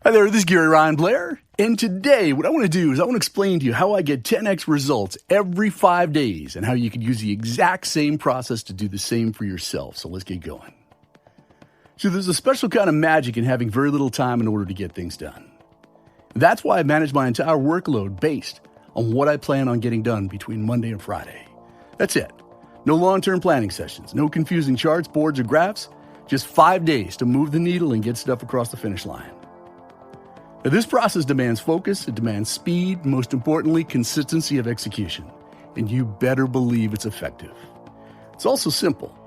Hi there, this is Gary Ryan Blair, and today what I want to do is I want to explain to you how I get 10x results every 5 days and how you can use the exact same process to do the same for yourself. So let's get going. So there's a special kind of magic in having very little time in order to get things done. That's why I manage my entire workload based on what I plan on getting done between Monday and Friday. That's it. No long-term planning sessions, no confusing charts, boards, or graphs, just 5 days to move the needle and get stuff across the finish line. Now, this process demands focus, it demands speed, and most importantly, consistency of execution. And you better believe it's effective. It's also simple.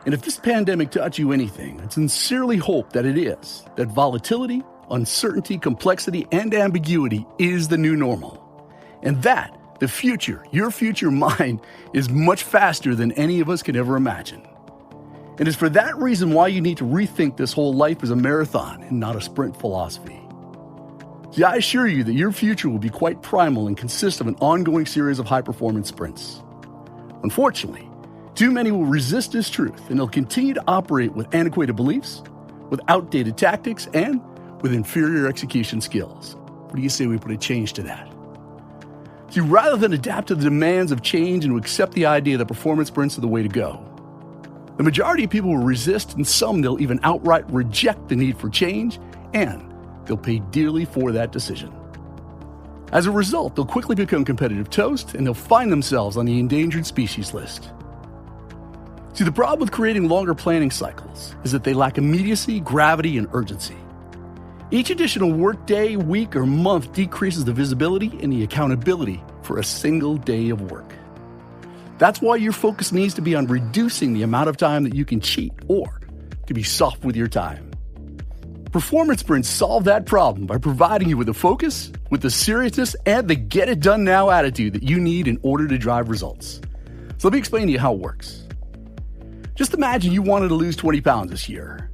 And if this pandemic taught you anything, I sincerely hope that it is, that volatility, uncertainty, complexity, and ambiguity is the new normal. And that the future, your future mine, is much faster than any of us can ever imagine. And it's for that reason why you need to rethink this whole life as a marathon and not a sprint philosophy. See, I assure you that your future will be quite primal and consist of an ongoing series of high-performance sprints. Unfortunately, too many will resist this truth, and they'll continue to operate with antiquated beliefs, with outdated tactics, and with inferior execution skills. What do you say we put a change to that? See, rather than adapt to the demands of change and accept the idea that performance sprints are the way to go, the majority of people will resist, and some they'll even outright reject the need for change, and they'll pay dearly for that decision. As a result, they'll quickly become competitive toast, and they'll find themselves on the endangered species list. See, the problem with creating longer planning cycles is that they lack immediacy, gravity, and urgency. Each additional workday, week, or month decreases the visibility and the accountability for a single day of work. That's why your focus needs to be on reducing the amount of time that you can cheat or to be soft with your time. Performance sprints solve that problem by providing you with the focus, with the seriousness, and the get-it-done-now attitude that you need in order to drive results. So let me explain to you how it works. Just imagine you wanted to lose 20 pounds this year.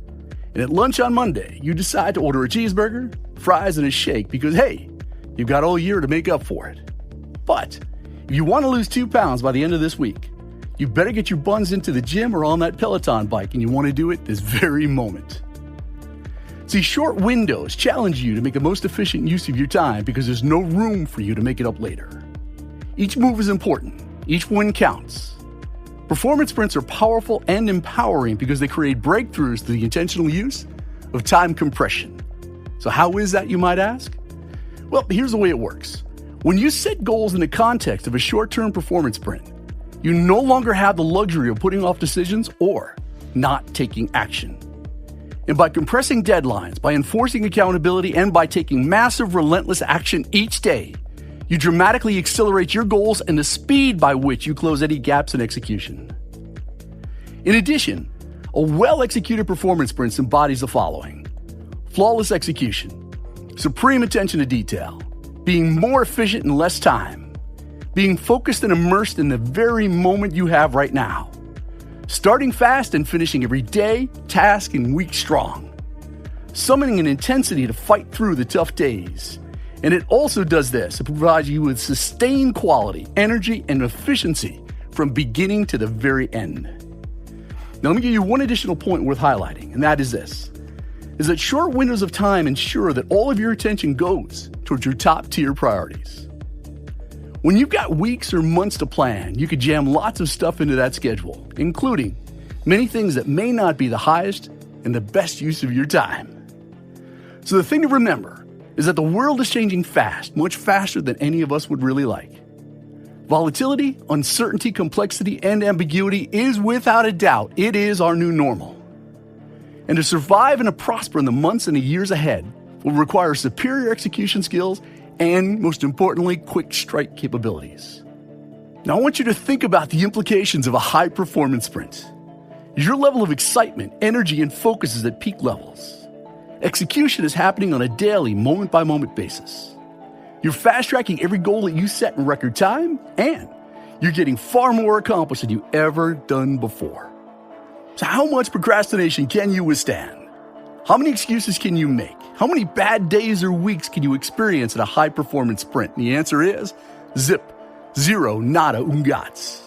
And at lunch on Monday, you decide to order a cheeseburger, fries, and a shake because, hey, you've got all year to make up for it. But if you want to lose 2 pounds by the end of this week, you better get your buns into the gym or on that Peloton bike, and you want to do it this very moment. See, short windows challenge you to make the most efficient use of your time because there's no room for you to make it up later. Each move is important. Each win counts. Performance sprints are powerful and empowering because they create breakthroughs through the intentional use of time compression. So how is that, you might ask? Well, here's the way it works. When you set goals in the context of a short-term performance sprint, you no longer have the luxury of putting off decisions or not taking action. And by compressing deadlines, by enforcing accountability, and by taking massive, relentless action each day, you dramatically accelerate your goals and the speed by which you close any gaps in execution. In addition, a well-executed performance sprint embodies the following: flawless execution, supreme attention to detail, being more efficient in less time, being focused and immersed in the very moment you have right now, starting fast and finishing every day, task, and week strong, summoning an intensity to fight through the tough days. And it also does this. It provides you with sustained quality, energy, and efficiency from beginning to the very end. Now, let me give you one additional point worth highlighting, and that is this, is that short windows of time ensure that all of your attention goes towards your top-tier priorities. When you've got weeks or months to plan, you could jam lots of stuff into that schedule, including many things that may not be the highest and the best use of your time. So the thing to remember is that the world is changing fast, much faster than any of us would really like. Volatility, uncertainty, complexity, and ambiguity is without a doubt, it is our new normal. And to survive and to prosper in the months and the years ahead will require superior execution skills and, most importantly, quick strike capabilities. Now, I want you to think about the implications of a high-performance sprint. Your level of excitement, energy, and focus is at peak levels. Execution is happening on a daily, moment-by-moment basis. You're fast-tracking every goal that you set in record time, and you're getting far more accomplished than you've ever done before. So how much procrastination can you withstand? How many excuses can you make? How many bad days or weeks can you experience in a high-performance sprint? And the answer is zip, zero, nada, ungats.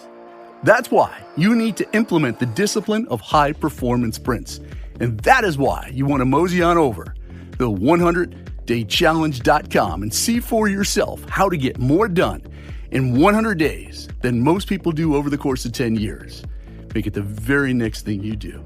That's why you need to implement the discipline of high-performance sprints. And that is why you want to mosey on over the 100daychallenge.com and see for yourself how to get more done in 100 days than most people do over the course of 10 years. Make it the very next thing you do.